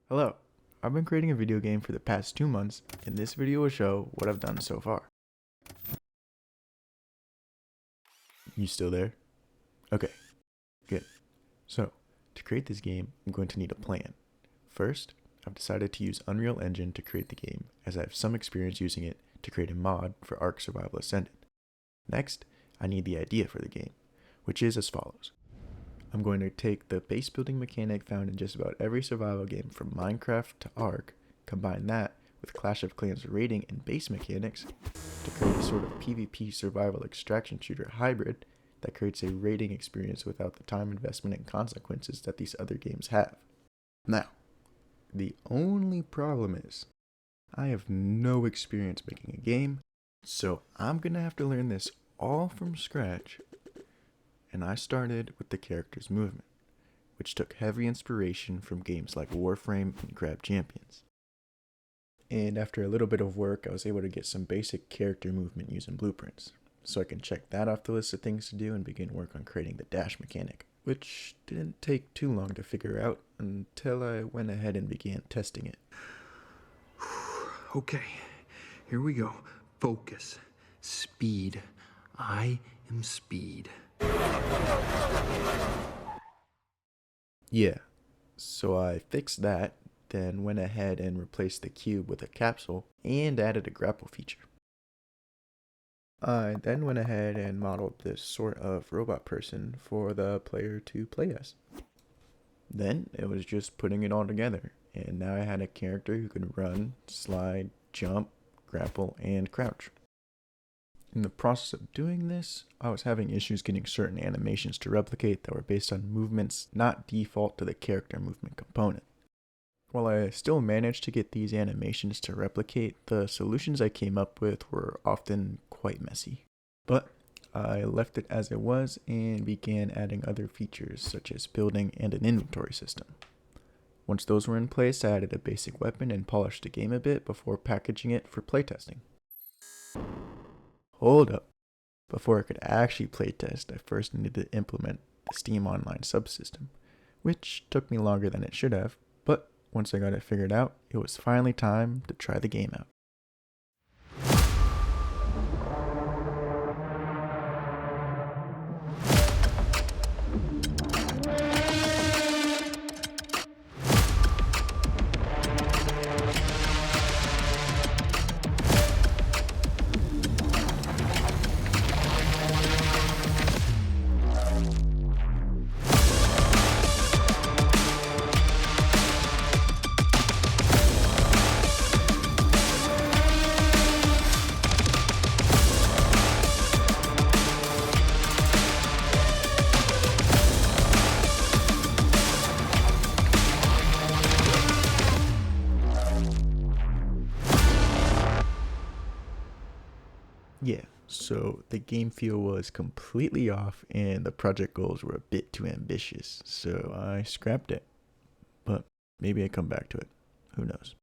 Hello, I've been creating a video game for the past 2 months, and this video will show what I've done so far. You still there? Okay, good. So, to create this game, I'm going to need a plan. First, I've decided to use Unreal Engine to create the game, as I have some experience using it to create a mod for Ark Survival Ascended. Next, I need the idea for the game, which is as follows. I'm going to take the base building mechanic found in just about every survival game from Minecraft to Ark, combine that with Clash of Clans raiding and base mechanics to create a sort of PvP survival extraction shooter hybrid that creates a raiding experience without the time investment and consequences that these other games have. Now, the only problem is, I have no experience making a game, so I'm gonna have to learn this all from scratch. And I started with the character's movement, which took heavy inspiration from games like Warframe and Crab Champions. And after a little bit of work, I was able to get some basic character movement using blueprints, so I can check that off the list of things to do and begin work on creating the dash mechanic, which didn't take too long to figure out until I went ahead and began testing it. Okay, here we go. Focus. Speed. I am speed. Yeah, so I fixed that, then went ahead and replaced the cube with a capsule and added a grapple feature. I then went ahead and modeled this sort of robot person for the player to play as. Then it was just putting it all together, and now I had a character who could run, slide, jump, grapple, and crouch. In the process of doing this, I was having issues getting certain animations to replicate that were based on movements not default to the character movement component. While I still managed to get these animations to replicate, the solutions I came up with were often quite messy. But I left it as it was and began adding other features such as building and an inventory system. Once those were in place, I added a basic weapon and polished the game a bit before packaging it for playtesting. Hold up. Before I could actually playtest, I first needed to implement the Steam Online subsystem, which took me longer than it should have, but once I got it figured out, it was finally time to try the game out. Yeah, so the game feel was completely off and the project goals were a bit too ambitious, so I scrapped it. But maybe I come back to it. Who knows?